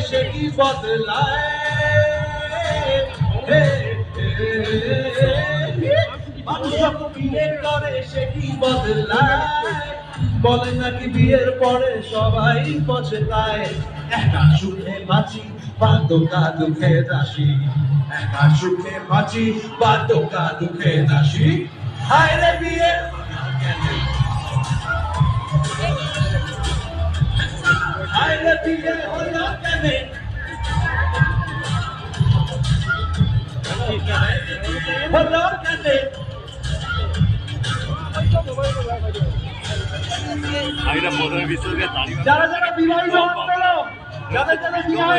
সে কি বদলায়, মানুষ যখন বিয়ে করে সে কি বদলায়, বলে নাকি বিয়ের পরে সবাই পছতায়। একা সুখে বাঁচি বা দোকা দুঃখে দাসী, একা সুখে বাঁচি বা দোকা দুঃখে দাসী। হায় রে বিয়ে হায় রে বিয়ে হলো কেন, হলো কেন, যারা যারা বিবাহিত হন, যারা যারা বিবাহ